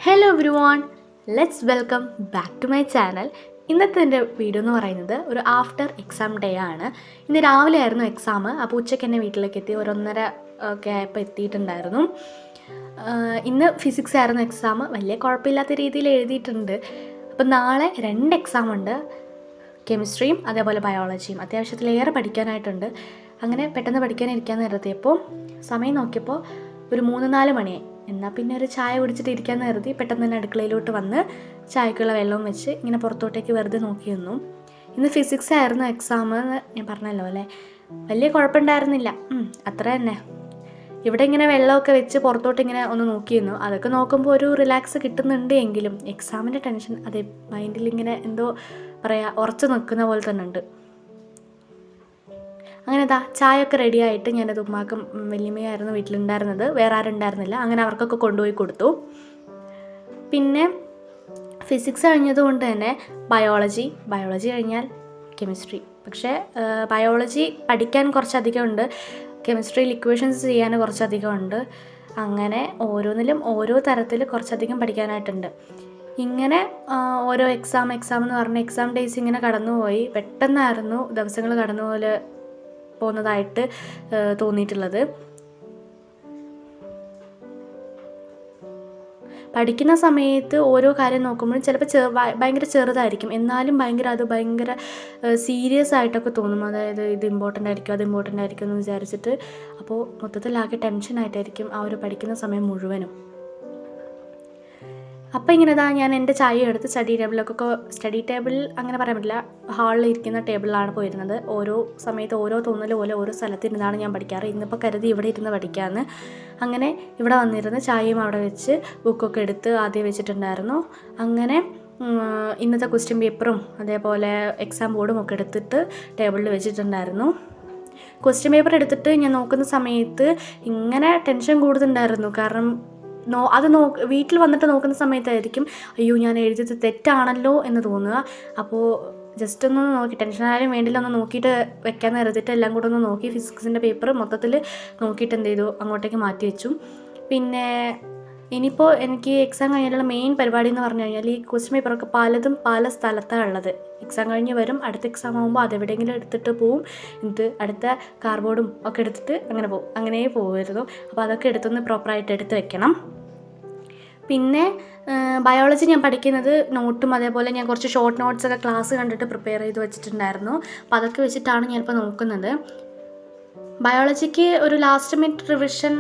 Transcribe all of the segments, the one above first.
Hello everyone, let's welcome back to my channel. ഇന്നത്തെ എൻ്റെ video എന്ന് പറയുന്നത് ഒരു ആഫ്റ്റർ എക്സാം ഡേ ആണ്. ഇന്ന് രാവിലെ ആയിരുന്നു എക്സാം. അപ്പോൾ ഉച്ചയ്ക്ക് എന്നെ വീട്ടിലേക്ക് എത്തി, 1:30 ഒക്കെ ആയപ്പോൾ എത്തിയിട്ടുണ്ടായിരുന്നു. ഇന്ന് ഫിസിക്സ് ആയിരുന്നു എക്സാം. വലിയ കുഴപ്പമില്ലാത്ത രീതിയിൽ എഴുതിയിട്ടുണ്ട്. അപ്പോൾ നാളെ 2 എക്സാം ഉണ്ട്, കെമിസ്ട്രിയും അതേപോലെ ബയോളജിയും. അത്യാവശ്യത്തിലേറെ പഠിക്കാനായിട്ടുണ്ട്. അങ്ങനെ പെട്ടെന്ന് പഠിക്കാനിരിക്കാൻ നിർത്തിയപ്പോൾ സമയം നോക്കിയപ്പോൾ ഒരു 3-4 മണിയായി. എന്നാൽ പിന്നെ ഒരു ചായ കുടിച്ചിട്ട് ഇരിക്കാമെന്ന് കരുതി പെട്ടെന്ന് തന്നെ അടുക്കളയിലോട്ട് വന്ന് ചായക്കുള്ള വെള്ളവും വെച്ച് ഇങ്ങനെ പുറത്തോട്ടേക്ക് വെറുതെ നോക്കി നിന്നു. ഇന്ന് ഫിസിക്സ് ആയിരുന്നു എക്സാം എന്ന് ഞാൻ പറഞ്ഞല്ലോ അല്ലേ. വലിയ കുഴപ്പമുണ്ടായിരുന്നില്ല, അത്ര തന്നെ. ഇവിടെ ഇങ്ങനെ വെള്ളമൊക്കെ വെച്ച് പുറത്തോട്ട് ഇങ്ങനെ ഒന്ന് നോക്കിയിരുന്നു. അതൊക്കെ നോക്കുമ്പോൾ ഒരു റിലാക്സ് കിട്ടുന്നുണ്ട്. എങ്കിലും എക്സാമിൻ്റെ ടെൻഷൻ അതേ മൈൻഡിൽ ഇങ്ങനെ എന്തോ പറയുക ഉറച്ചു നിൽക്കുന്ന പോലെ തന്നെ ഉണ്ട്. അങ്ങനെ ചായയൊക്കെ റെഡിയായിട്ട് ഞാനത് ഉമ്മാക്കും വല്യമ്മയായിരുന്നു വീട്ടിലുണ്ടായിരുന്നത്, വേറെ ആരും ഉണ്ടായിരുന്നില്ല. അങ്ങനെ അവർക്കൊക്കെ കൊണ്ടുപോയി കൊടുത്തു. പിന്നെ ഫിസിക്സ് കഴിഞ്ഞതുകൊണ്ട് തന്നെ ബയോളജി കഴിഞ്ഞാൽ കെമിസ്ട്രി. പക്ഷേ ബയോളജി പഠിക്കാൻ കുറച്ചധികം ഉണ്ട്, കെമിസ്ട്രിയിൽ ഇക്വേഷൻസ് ചെയ്യാൻ കുറച്ചധികം ഉണ്ട്. അങ്ങനെ ഓരോന്നിലും ഓരോ തരത്തിൽ കുറച്ചധികം പഠിക്കാനായിട്ടുണ്ട്. ഇങ്ങനെ ഓരോ എക്സാം എന്ന് പറഞ്ഞ എക്സാം ഡേയ്സ് ഇങ്ങനെ കടന്നുപോയി. പെട്ടെന്നായിരുന്നു ദിവസങ്ങൾ കടന്നുപോലെ പോകുന്നതായിട്ട് തോന്നിയിട്ടുള്ളത്. പഠിക്കുന്ന സമയത്ത് ഓരോ കാര്യം നോക്കുമ്പോഴും ചിലപ്പോൾ ഭയങ്കര ചെറുതായിരിക്കും, എന്നാലും ഭയങ്കര സീരിയസ് ആയിട്ടൊക്കെ തോന്നും. അതായത് ഇത് ഇമ്പോർട്ടൻ്റ് ആയിരിക്കും, അത് ഇമ്പോർട്ടൻ്റ് ആയിരിക്കും എന്ന് വിചാരിച്ചിട്ട്. അപ്പോൾ മൊത്തത്തിലാകെ ടെൻഷനായിട്ടായിരിക്കും ആ ഒരു പഠിക്കുന്ന സമയം മുഴുവനും. അപ്പോൾ ഇങ്ങനെ ഞാൻ എൻ്റെ ചായ എടുത്ത് സ്റ്റഡി ടേബിൾ അങ്ങനെ പറയാൻ പറ്റില്ല, ഹാളിൽ ഇരിക്കുന്ന ടേബിളിലാണ് പോയിരുന്നത്. ഓരോ സമയത്ത് ഓരോ തോന്നൽ പോലെ ഓരോ സ്ഥലത്തിരുന്നാണ് ഞാൻ പഠിക്കാറ്. ഇന്നിപ്പോൾ കരുതി ഇവിടെ ഇരുന്ന് പഠിക്കാമെന്ന്. അങ്ങനെ ഇവിടെ വന്നിരുന്ന് ചായയും അവിടെ വെച്ച് ബുക്കൊക്കെ എടുത്ത് ആദ്യം വെച്ചിട്ടുണ്ടായിരുന്നു. അങ്ങനെ ഇന്നത്തെ ക്വസ്റ്റ്യൻ പേപ്പറും അതേപോലെ എക്സാം ബോർഡും ഒക്കെ എടുത്തിട്ട് ടേബിളിൽ വെച്ചിട്ടുണ്ടായിരുന്നു. ക്വസ്റ്റ്യൻ പേപ്പർ എടുത്തിട്ട് ഞാൻ നോക്കുന്ന സമയത്ത് ഇങ്ങനെ ടെൻഷൻ കൂടുന്നുണ്ടായിരുന്നു. കാരണം വീട്ടിൽ വന്നിട്ട് നോക്കുന്ന സമയത്തായിരിക്കും അയ്യോ ഞാൻ എഴുതിയത് തെറ്റാണല്ലോ എന്ന് തോന്നുക. അപ്പോൾ ജസ്റ്റ് ഒന്ന് നോക്കി, ടെൻഷനായാലും വേണ്ടില്ല, ഒന്ന് നോക്കിയിട്ട് വെക്കാൻ കരുതിയിട്ട് എല്ലാം കൂടെ ഒന്ന് നോക്കി ഫിസിക്സിൻ്റെ പേപ്പർ മൊത്തത്തിൽ നോക്കിയിട്ട് എന്ത് ചെയ്തു, അങ്ങോട്ടേക്ക് മാറ്റി വെച്ചു. പിന്നെ ഇനിയിപ്പോൾ എനിക്ക് എക്സാം കഴിഞ്ഞാലുള്ള മെയിൻ പരിപാടി എന്ന് പറഞ്ഞു കഴിഞ്ഞാൽ ഈ ക്വസ്റ്റ്യൻ പേപ്പറൊക്കെ പലതും പല സ്ഥലത്താണ് ഉള്ളത്. എക്സാം കഴിഞ്ഞ് വരും, അടുത്ത എക്സാം ആകുമ്പോൾ അതെവിടെയെങ്കിലും എടുത്തിട്ട് പോവും, എന്നിട്ട് അടുത്ത കാർഡ്ബോർഡും ഒക്കെ എടുത്തിട്ട് അങ്ങനെ പോകുമായിരുന്നു. അപ്പോൾ അതൊക്കെ എടുത്തൊന്ന് പ്രോപ്പറായിട്ട് എടുത്ത് വെക്കണം. പിന്നെ ബയോളജി ഞാൻ പഠിക്കുന്നത് നോട്ടും അതേപോലെ ഞാൻ കുറച്ച് ഷോർട്ട് നോട്ട്സൊക്കെ ക്ലാസ് കണ്ടിട്ട് പ്രിപ്പയർ ചെയ്ത് വെച്ചിട്ടുണ്ടായിരുന്നു. അപ്പോൾ അതൊക്കെ വെച്ചിട്ടാണ് ഞാനിപ്പോൾ നോക്കുന്നത്. ബയോളജിക്ക് ഒരു ലാസ്റ്റ് മിനിറ്റ് റിവിഷൻ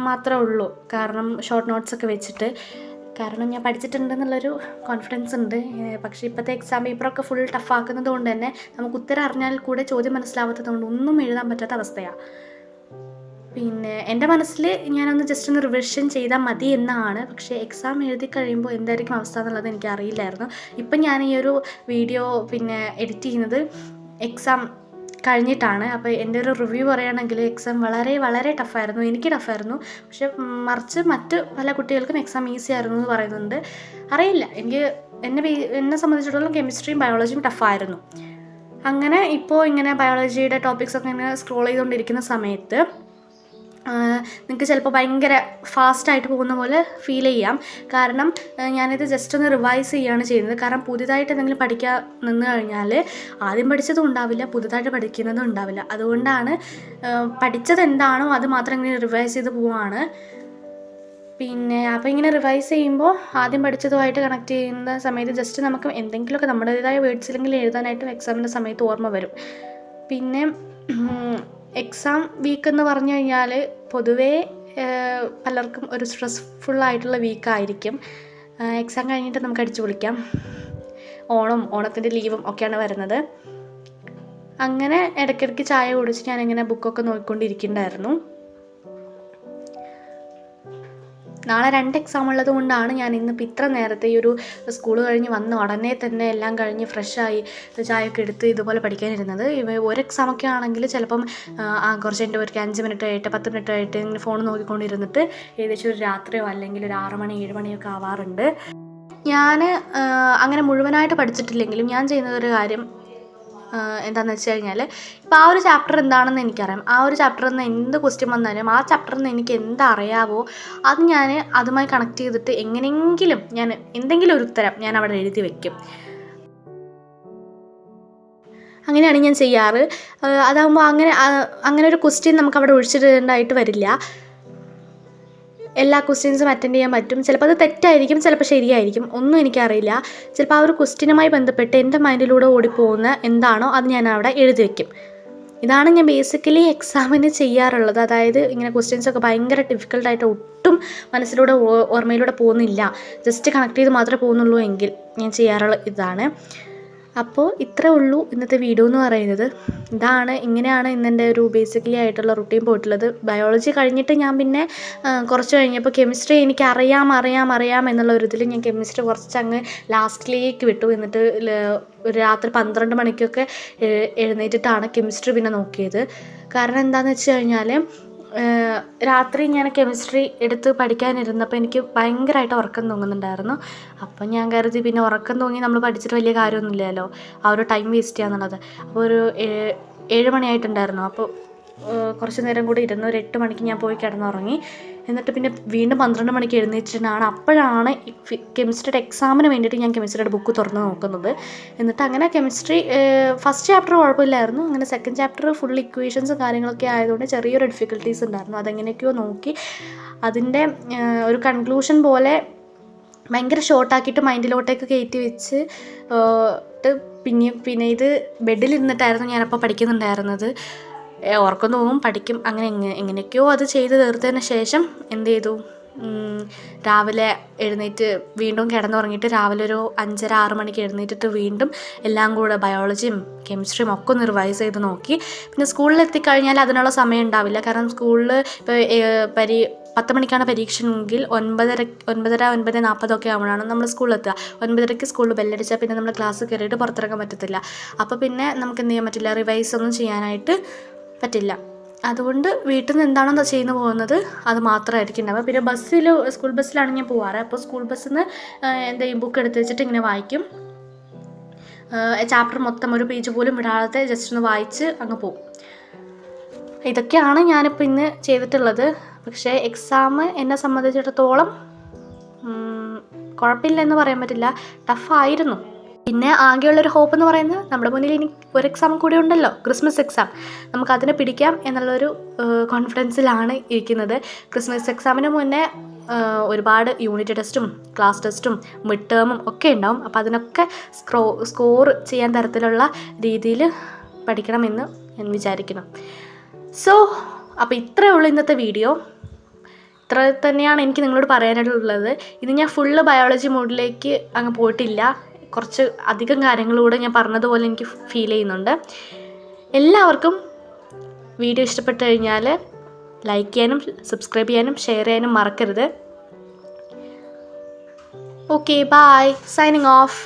മാത്രമേ ഉള്ളൂ, കാരണം ഷോർട്ട് നോട്ട്സൊക്കെ വെച്ചിട്ട്. കാരണം ഞാൻ പഠിച്ചിട്ടുണ്ടെന്നുള്ളൊരു കോൺഫിഡൻസ് ഉണ്ട്. പക്ഷേ ഇപ്പോഴത്തെ എക്സാം പേപ്പറൊക്കെ ഫുൾ ടഫാക്കുന്നത് കൊണ്ട് തന്നെ നമുക്ക് ഉത്തരം അറിഞ്ഞാൽ കൂടെ ചോദ്യം മനസ്സിലാവാത്തത് കൊണ്ട് ഒന്നും എഴുതാൻ പറ്റാത്ത അവസ്ഥയാണ്. പിന്നെ എൻ്റെ മനസ്സിൽ ഞാനൊന്ന് ജസ്റ്റ് ഒന്ന് റിവിഷൻ ചെയ്താൽ മതി എന്നാണ്. പക്ഷേ എക്സാം എഴുതി കഴിയുമ്പോൾ എന്തായിരിക്കും അവസ്ഥ എന്നുള്ളത് എനിക്ക് അറിയില്ലായിരുന്നു. ഇപ്പം ഞാൻ ഈ ഒരു വീഡിയോ എഡിറ്റ് ചെയ്യുന്നത് എക്സാം കഴിഞ്ഞിട്ടാണ്. അപ്പോൾ എൻ്റെ ഒരു റിവ്യൂ പറയുകയാണെങ്കിൽ എക്സാം വളരെ ടഫായിരുന്നു. എനിക്ക് ടഫായിരുന്നു, പക്ഷെ മറിച്ച് മറ്റ് പല കുട്ടികൾക്കും എക്സാം ഈസി ആയിരുന്നു എന്ന് പറയുന്നുണ്ട്. അറിയില്ല, എന്നെ സംബന്ധിച്ചിടത്തോളം കെമിസ്ട്രിയും ബയോളജിയും ടഫായിരുന്നു. അങ്ങനെ ഇപ്പോൾ ഇങ്ങനെ ബയോളജിയുടെ ടോപ്പിക്സൊക്കെ ഇങ്ങനെ സ്ക്രോൾ ചെയ്തുകൊണ്ടിരിക്കുന്ന സമയത്ത് നിങ്ങൾക്ക് ചിലപ്പോൾ ഭയങ്കര ഫാസ്റ്റായിട്ട് പോകുന്ന പോലെ ഫീൽ ചെയ്യാം. കാരണം ഞാനിത് ജസ്റ്റ് ഒന്ന് റിവൈസ് ചെയ്യുകയാണ് ചെയ്യുന്നത്. കാരണം പുതിയതായിട്ട് എന്തെങ്കിലും പഠിക്കാൻ നിന്ന് കഴിഞ്ഞാൽ ആദ്യം പഠിച്ചതും ഉണ്ടാവില്ല, പുതുതായിട്ട് പഠിക്കുന്നതും ഉണ്ടാവില്ല. അതുകൊണ്ടാണ് പഠിച്ചത് എന്താണോ അത് മാത്രം ഇങ്ങനെ റിവൈസ് ചെയ്ത് പോവുകയാണ്. അപ്പോൾ ഇങ്ങനെ റിവൈസ് ചെയ്യുമ്പോൾ ആദ്യം പഠിച്ചതുമായിട്ട് കണക്ട് ചെയ്യുന്ന സമയത്ത് ജസ്റ്റ് നമുക്ക് എന്തെങ്കിലുമൊക്കെ നമ്മുടേതായ വേർഡ്സിലെങ്കിലും എഴുതാനായിട്ട് എക്സാമിൻ്റെ സമയത്ത് ഓർമ്മ വരും. പിന്നെ എക്സാം വീക്ക് എന്ന് പറഞ്ഞു കഴിഞ്ഞാൽ പൊതുവേ പലർക്കും ഒരു സ്ട്രെസ്ഫുള്ളായിട്ടുള്ള വീക്കായിരിക്കും. എക്സാം കഴിഞ്ഞിട്ട് നമുക്ക് അടിച്ചു പൊളിക്കാം. ഓണത്തിൻ്റെ ലീവും ഒക്കെയാണ് വരുന്നത്. അങ്ങനെ ഇടയ്ക്കിടയ്ക്ക് ചായ കുടിച്ച് ഞാനിങ്ങനെ ബുക്കൊക്കെ നോക്കിക്കൊണ്ടിരിക്കുന്നുണ്ടായിരുന്നു. നാളെ 2 എക്സാം ഉള്ളത് കൊണ്ടാണ് ഞാൻ ഇന്നിപ്പോൾ ഇത്ര നേരത്തെ ഈ ഒരു സ്കൂൾ കഴിഞ്ഞ് വന്ന ഉടനെ തന്നെ എല്ലാം കഴിഞ്ഞ് ഫ്രഷായി ചായയൊക്കെ എടുത്ത് ഇതുപോലെ പഠിക്കാനിരുന്നത്. ഒരു എക്സാമൊക്കെ ആണെങ്കിൽ ചിലപ്പം കുറച്ച് എൻ്റെ ഒരു 5 മിനിറ്റ് ആയിട്ട് 10 മിനിറ്റ് ആയിട്ട് ഇങ്ങനെ ഫോൺ നോക്കിക്കൊണ്ടിരുന്നിട്ട് ഏകദേശം ഒരു രാത്രിയോ അല്ലെങ്കിൽ ഒരു 6 മണി 7 മണിയൊക്കെ ആവാറുണ്ട്. ഞാൻ അങ്ങനെ മുഴുവനായിട്ട് പഠിച്ചിട്ടില്ലെങ്കിലും ഞാൻ ചെയ്യുന്നതൊരു കാര്യം, എന്താണെന്ന് വെച്ച് കഴിഞ്ഞാൽ ഇപ്പോൾ ആ ഒരു ചാപ്റ്റർ എന്താണെന്ന് എനിക്കറിയാം. ആ ഒരു ചാപ്റ്ററിൽ നിന്ന് എന്ത് ക്വസ്റ്റ്യൻ വന്നാലും ആ ചാപ്റ്ററിൽ നിന്ന് എനിക്ക് എന്തറിയാവോ അത് ഞാൻ അതുമായി കണക്ട് ചെയ്തിട്ട് എങ്ങനെയെങ്കിലും ഞാൻ എന്തെങ്കിലും ഒരു ഉത്തരം ഞാൻ അവിടെ എഴുതി വയ്ക്കും. അങ്ങനെയാണ് ഞാൻ ചെയ്യാറ്. അതാകുമ്പോൾ അങ്ങനെ ഒരു ക്വസ്റ്റ്യൻ നമുക്കവിടെ ഒഴിച്ചിടേണ്ടതായിട്ട് വരില്ല. എല്ലാ ക്വസ്റ്റ്യൻസും അറ്റൻഡ് ചെയ്യാൻ പറ്റും. ചിലപ്പോൾ അത് തെറ്റായിരിക്കും, ചിലപ്പോൾ ശരിയായിരിക്കും, ഒന്നും എനിക്കറിയില്ല. ചിലപ്പോൾ ആ ഒരു ക്വസ്റ്റ്യനുമായി ബന്ധപ്പെട്ട് എൻ്റെ മൈൻഡിലൂടെ ഓടിപ്പോകുന്ന എന്താണോ അത് ഞാൻ അവിടെ എഴുതി വയ്ക്കും. ഇതാണ് ഞാൻ ബേസിക്കലി എക്സാമിന് ചെയ്യാറുള്ളത്. അതായത് ഇങ്ങനെ ക്വസ്റ്റ്യൻസൊക്കെ ഭയങ്കര ഡിഫിക്കൽട്ടായിട്ട് ഒട്ടും മനസ്സിലൂടെ ഓർമ്മയിലൂടെ പോകുന്നില്ല, ജസ്റ്റ് കണക്ട് ചെയ്ത് മാത്രമേ പോകുന്നുള്ളൂ എങ്കിൽ ഞാൻ ചെയ്യാറുള്ള ഇതാണ്. അപ്പോൾ ഇത്രേ ഉള്ളൂ ഇന്നത്തെ വീഡിയോ എന്ന് പറയുന്നത്. ഇങ്ങനെയാണ് ഇന്നെൻ്റെ ഒരു ബേസിക്കലി ആയിട്ടുള്ള റുട്ടീൻ പോയിട്ടുള്ളത്. ബയോളജി കഴിഞ്ഞിട്ട് ഞാൻ പിന്നെ കുറച്ച് കഴിഞ്ഞപ്പോൾ കെമിസ്ട്രി എനിക്ക് അറിയാം എന്നുള്ള ഒരു ഇതിൽ ഞാൻ കെമിസ്ട്രി കുറച്ചങ്ങ് ലാസ്റ്റിലേക്ക് വിട്ടു. എന്നിട്ട് ഒരു രാത്രി 12 മണിക്കൊക്കെ എഴുന്നേറ്റിട്ടാണ് കെമിസ്ട്രി പിന്നെ നോക്കിയത്. കാരണം എന്താണെന്ന് വെച്ച് കഴിഞ്ഞാൽ രാത്രി ഞാൻ കെമിസ്ട്രി എടുത്ത് പഠിക്കാനിരുന്നപ്പോൾ എനിക്ക് ഭയങ്കരമായിട്ട് ഉറക്കം തൂങ്ങുന്നുണ്ടായിരുന്നു. അപ്പം ഞാൻ കരുതി പിന്നെ ഉറക്കം തൂങ്ങി നമ്മൾ പഠിച്ചിട്ട് വലിയ കാര്യമൊന്നുമില്ലല്ലോ, ആ ഒരു ടൈം വേസ്റ്റ് ചെയ്യാന്നുള്ളത്. അപ്പോൾ ഒരു 7 മണിയായിട്ടുണ്ടായിരുന്നു. അപ്പോൾ കുറച്ച് നേരം കൂടി ഇരുന്ന് ഒരു 8 മണിക്ക് ഞാൻ പോയി കിടന്നുറങ്ങി. എന്നിട്ട് പിന്നെ വീണ്ടും 12 മണിക്ക് എഴുന്നേറ്റിട്ടാണ് അപ്പോഴാണ് കെമിസ്ട്രിയുടെ എക്സാമിന് വേണ്ടിയിട്ട് ഞാൻ കെമിസ്ട്രിയുടെ ബുക്ക് തുറന്ന് നോക്കുന്നത്. എന്നിട്ട് അങ്ങനെ കെമിസ്ട്രി ഫസ്റ്റ് ചാപ്റ്റർ കുഴപ്പമില്ലായിരുന്നു. അങ്ങനെ സെക്കൻഡ് ചാപ്റ്റർ ഫുൾ ഇക്വേഷൻസും കാര്യങ്ങളൊക്കെ ആയതുകൊണ്ട് ചെറിയൊരു ഡിഫിക്കൽട്ടീസ് ഉണ്ടായിരുന്നു. അതെങ്ങനെയൊക്കെയോ നോക്കി അതിൻ്റെ ഒരു കൺക്ലൂഷൻ പോലെ ഭയങ്കര ഷോർട്ടാക്കിയിട്ട് മൈൻഡിലോട്ടേക്ക് കയറ്റി വെച്ച് പിന്നെ ഇത് ബെഡിലിരുന്നിട്ടായിരുന്നു ഞാനപ്പോൾ പഠിക്കുന്നുണ്ടായിരുന്നത്. ഉറക്കം തോന്നും, പഠിക്കും, അങ്ങനെ എങ്ങനെയൊക്കെയോ അത് ചെയ്ത് തീർത്തതിന് ശേഷം എന്ത് ചെയ്തു, രാവിലെ എഴുന്നേറ്റ് വീണ്ടും കിടന്നുറങ്ങിയിട്ട് രാവിലെ ഒരു 5:30-6 മണിക്ക് എഴുന്നേറ്റിട്ട് വീണ്ടും എല്ലാം കൂടെ ബയോളജിയും കെമിസ്ട്രിയും ഒക്കെ ഒന്ന് റിവൈസ് ചെയ്ത് നോക്കി. പിന്നെ സ്കൂളിൽ എത്തിക്കഴിഞ്ഞാൽ അതിനുള്ള സമയം ഉണ്ടാവില്ല. കാരണം സ്കൂളിൽ ഇപ്പോൾ 10 മണിക്കാണ് പരീക്ഷയെങ്കിൽ 9:40 ആവുമ്പോഴാണ് നമ്മൾ സ്കൂളിലെത്തുക. 9:30 സ്കൂളിൽ ബെല്ലടിച്ചാൽ പിന്നെ നമ്മൾ ക്ലാസ് കയറിയിട്ട് പുറത്തിറങ്ങാൻ പറ്റത്തില്ല. അപ്പോൾ പിന്നെ നമുക്ക് എന്ത് ചെയ്യാൻ പറ്റില്ല, റിവൈസ് ഒന്നും ചെയ്യാനായിട്ട് പറ്റില്ല. അതുകൊണ്ട് വീട്ടിൽ നിന്ന് എന്താണോ ചെയ്യുന്നു പോകുന്നത് അത് മാത്രമായിരിക്കും ഉണ്ടാവുക. പിന്നെ സ്കൂൾ ബസ്സിലാണ് ഞാൻ പോവാറ്. അപ്പോൾ സ്കൂൾ ബസ്സിൽ നിന്ന് എന്ത് ചെയ്യും, ബുക്ക് എടുത്ത് വെച്ചിട്ട് ഇങ്ങനെ വായിക്കും. ചാപ്റ്റർ മൊത്തം ഒരു പേജ് പോലും വിടാതെ ജസ്റ്റ് ഒന്ന് വായിച്ച് അങ്ങ് പോകും. ഇതൊക്കെയാണ് ഞാനിപ്പോൾ ഇന്ന് ചെയ്തിട്ടുള്ളത്. പക്ഷേ എക്സാം എന്നെ സംബന്ധിച്ചിടത്തോളം കുഴപ്പമില്ല എന്ന് പറയാൻ പറ്റില്ല, ടഫായിരുന്നു. പിന്നെ ആകെയുള്ളൊരു ഹോപ്പ് എന്ന് പറയുന്നത് നമ്മുടെ മുന്നിൽ ഇനി ഒരു എക്സാം കൂടി ഉണ്ടല്ലോ, ക്രിസ്മസ് എക്സാം. നമുക്കതിനെ പിടിക്കാം എന്നുള്ളൊരു കോൺഫിഡൻസിലാണ് ഇരിക്കുന്നത്. ക്രിസ്മസ് എക്സാമിന് മുന്നേ ഒരുപാട് യൂണിറ്റ് ടെസ്റ്റും ക്ലാസ് ടെസ്റ്റും മിഡ് ടേമും ഒക്കെ ഉണ്ടാവും. അപ്പോൾ അതിനൊക്കെ സ്കോർ ചെയ്യാൻ തരത്തിലുള്ള രീതിയിൽ പഠിക്കണമെന്ന് ഞാൻ വിചാരിക്കുന്നു. അപ്പോൾ ഇത്രയേ ഉള്ളൂ ഇന്നത്തെ വീഡിയോ. ഇത്ര തന്നെയാണ് എനിക്ക് നിങ്ങളോട് പറയാനുള്ളത്. ഇത് ഞാൻ ഫുള്ള് ബയോളജി മോഡിലേക്ക് അങ്ങ് പോയിട്ടില്ല. കുറച്ച് അധികം കാര്യങ്ങളൂടെ ഞാൻ പറഞ്ഞതുപോലെ എനിക്ക് ഫീൽ ചെയ്യുന്നുണ്ട്. എല്ലാവർക്കും വീഡിയോ ഇഷ്ടപ്പെട്ട് കഴിഞ്ഞാൽ ലൈക്ക് ചെയ്യാനും സബ്സ്ക്രൈബ് ചെയ്യാനും ഷെയർ ചെയ്യാനും മറക്കരുത്. Okay, bye, signing of.